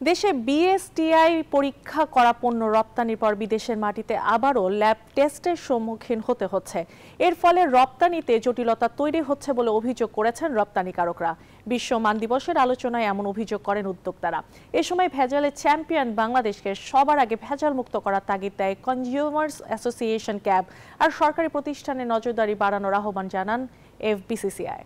দেশে বিএসটিআই পরীক্ষা করা পণ্য রপ্তানির পর বিদেশের মাটিতে আবারও ল্যাব টেস্টের সম্মুখীন হতে হচ্ছে। এর ফলে রপ্তানিতে জটিলতা তৈরি হচ্ছে বলে অভিযোগ করেছেন রপ্তানিকারকরা। বিশ্ব মান দিবসের আলোচনায় এমন অভিযোগ করেন উদ্যোক্তারা। এ সময় ভেজালের চ্যাম্পিয়ন বাংলাদেশকে সবার আগে ভেজাল মুক্ত করার তাগিদ দেয় কনজিউমার্স অ্যাসোসিয়েশন ক্যাব আর সরকারি প্রতিষ্ঠানে নজরদারি বাড়ানোর আহ্বান জানান এফবিসিসিআই।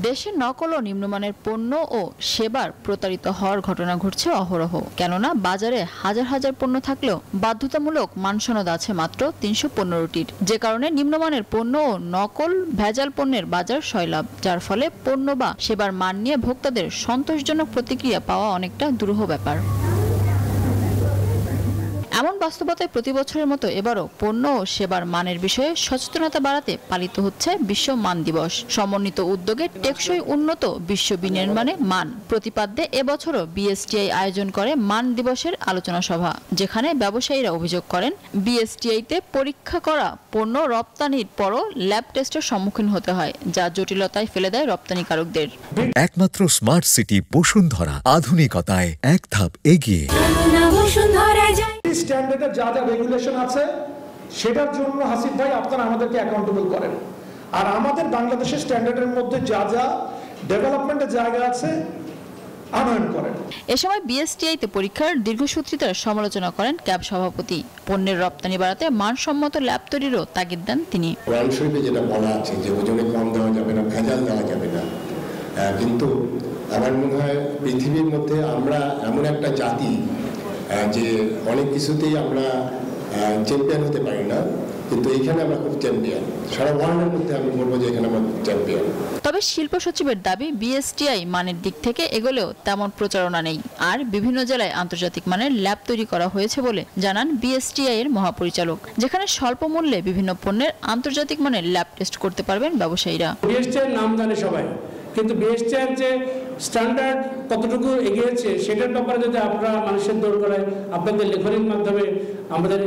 দেশে নকল ও নিম্নমানের পণ্য ও সেবার প্রতারিত হওয়ার ঘটনা ঘটছে অহরহ। কেননা বাজারে হাজার হাজার পণ্য থাকলেও বাধ্যতামূলক মানসনদ আছে মাত্র ৩১৫টির, যে কারণে নিম্নমানের পণ্য ও নকল ভেজাল পণ্যের বাজার সয়লাব, যার ফলে পণ্য বা সেবার মান নিয়ে ভোক্তাদের সন্তোষজনক প্রতিক্রিয়া পাওয়া অনেকটা দুরূহ ব্যাপার। এমন বাস্তবতায় প্রতি বছরের মতো এবারও পণ্য ও সেবার মানের বিষয়ে সচেতনতা বাড়াতে পালিত হচ্ছে বিশ্ব মান দিবস। সমন্বিত উদ্যোগে টেকসই উন্নত বিশ্ব বিনির্মাণে মান প্রতিপাদ্যে এবছরও বিএসটিআই আয়োজন করে মান দিবসের আলোচনা সভা, যেখানে ব্যবসায়ীরা অভিযোগ করেন বিএসটিআইতে পরীক্ষা করা পণ্য রপ্তানির পরও ল্যাব টেস্টের সম্মুখীন হতে হয়, যা জটিলতায় ফেলে দেয় রপ্তানিকারকদের। একমাত্র স্মার্ট সিটি বসুন্ধরা, আধুনিকতায় এক ধাপ এগিয়ে। স্ট্যান্ডার্ডের যা যা রেগুলেশন আছে সেটার জন্য হাসিফ ভাই আপনারা আমাদেরকে অ্যাকাউন্টেবল করেন, আর আমাদের বাংলাদেশের স্ট্যান্ডার্ডের মধ্যে যা যা ডেভেলপমেন্টের জায়গা আছে আনয়ন করেন। এ সময় বিএসটিআইতে পরীক্ষার দীর্ঘসূত্রিতার সমালোচনা করেন ক্যাব সভাপতি। পণ্যের রপ্তানি বাড়াতে মানসম্মত ল্যাব তৈরিরও তাগিদ দেন তিনি। কোরআন শরীফে যেটা বলা আছে যে ওজনে কম দেওয়া যাবে না, ভেজাল দেওয়া যাবে না, কিন্তু আমার মনে হয় পৃথিবীর মধ্যে আমরা এমন একটা জাতি যে অনেক কিছুতেই আমরা চ্যাম্পিয়ন হতে পারি না, কিন্তু এইখানে আমরা খুব চ্যাম্পিয়ন। সারা ওয়ার্ল্ডের মধ্যে আমি বলবো যে এখানে আমরা চ্যাম্পিয়ন। তবে শিল্প সচিবের দাবি বিএসটিআই মানের দিক থেকে এগোলেও তেমন প্রচারণা নেই, আর বিভিন্ন জেলায় আন্তর্জাতিক মানের ল্যাব তৈরি করা হয়েছে বলে জানান বিএসটিআই এর মহাপরিচালক, যেখানে স্বল্প মূল্যে বিভিন্ন পণ্যের আন্তর্জাতিক মানের ল্যাব টেস্ট করতে পারবেন ব্যবসায়ীরা। বিএসটিআই নাম জানে সবাই, কিন্তু বিএসটিআই যে স্ট্যান্ডার্ড কতটুকু এগিয়েছে সেটার ব্যাপারে যদি আপনারা মানুষের দৌড় করায়, আপনাদের লেখনীর মাধ্যমে, আমাদের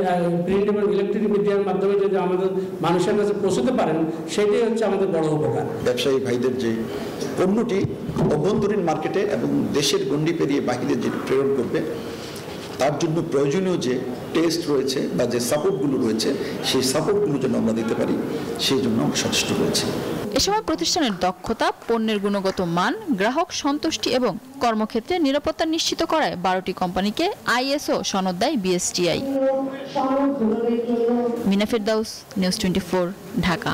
প্রিন্ট এবং ইলেকট্রনিক মিডিয়ার মাধ্যমে যদি আমাদের মানুষের কাছে পৌঁছতে পারেন, সেটাই হচ্ছে আমাদের বড় উপকার। ব্যবসায়ী ভাইদের যে পণ্যটি অভ্যন্তরীণ মার্কেটে এবং দেশের গণ্ডি পেরিয়ে বাহিরে যে প্রেরণ করবে, তার জন্য প্রয়োজনীয় যে টেস্ট রয়েছে বা যে সাপোর্টগুলো রয়েছে, সেই সাপোর্টগুলো যেন আমরা দিতে পারি, সেই জন্য আমরা সচেষ্ট রয়েছি। এ সময় প্রতিষ্ঠানের দক্ষতা, পণ্যের গুণগত মান, গ্রাহক সন্তুষ্টি এবং কর্মক্ষেত্রে নিরাপত্তা নিশ্চিত করায় 12টি কোম্পানিকে আইএসও সনদ দেয় বিএসটিআই। মিনা ফেরদাউস, নিউজ 24, ঢাকা।